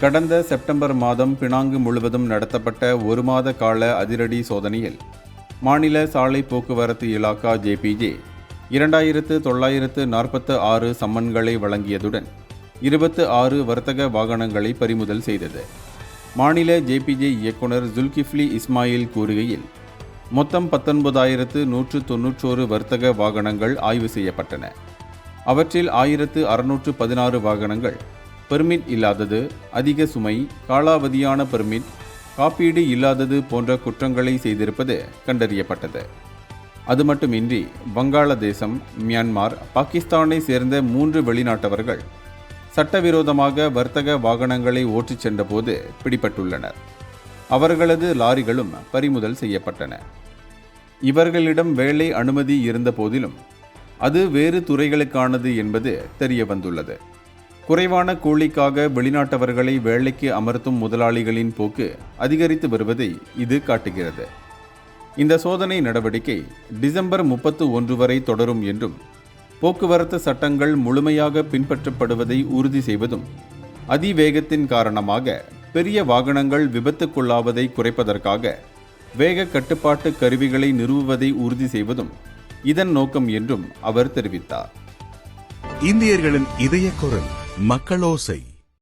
கடந்த செப்டம்பர் மாதம் பினாங்கு முழுவதும் நடத்தப்பட்ட ஒரு மாத கால அதிரடி சோதனையில் மாநில சாலை போக்குவரத்து இலாகா JPJ 2946 சம்மன்களை வழங்கியதுடன் 26 வர்த்தக வாகனங்களை பறிமுதல் செய்தது. மாநில JPJ இயக்குனர் ஜுல்கிஃப்லி இஸ்மாயில் கூறுகையில், மொத்தம் 19,191 வர்த்தக வாகனங்கள் ஆய்வு செய்யப்பட்டன. அவற்றில் 1,616 வாகனங்கள் பெர்மிட் இல்லாதது, அதிக சுமை, காலாவதியான பெர்மிட், காப்பீடு இல்லாதது போன்ற குற்றங்களை செய்திருப்பது கண்டறியப்பட்டது. அது மட்டுமின்றி வங்காளதேசம், மியான்மர், பாகிஸ்தானை சேர்ந்த 3 வெளிநாட்டவர்கள் சட்டவிரோதமாக வர்த்தக வாகனங்களை ஓட்டிச் சென்றபோது பிடிபட்டுள்ளனர். அவர்களது லாரிகளும் பறிமுதல் செய்யப்பட்டன. இவர்களிடம் வேலை அனுமதி இருந்த போதிலும் அது வேறு துறைகளுக்கானது என்பது தெரிய வந்துள்ளது. குறைவான கூலிக்காக வெளிநாட்டவர்களை வேலைக்கு அமர்த்தும் முதலாளிகளின் போக்கு அதிகரித்து வருவதை இது காட்டுகிறது. இந்த சோதனை நடவடிக்கை டிசம்பர் 31 வரை தொடரும் என்றும், போக்குவரத்து சட்டங்கள் முழுமையாக பின்பற்றப்படுவதை உறுதி செய்வதும், அதிவேகத்தின் காரணமாக பெரிய வாகனங்கள் விபத்துக்குள்ளாவதை குறைப்பதற்காக வேக கட்டுப்பாட்டு கருவிகளை நிறுவுவதை உறுதி செய்வதும் இதன் நோக்கம் என்றும் அவர் தெரிவித்தார். இந்தியர்களின் இதய குரல் மக்களோசை.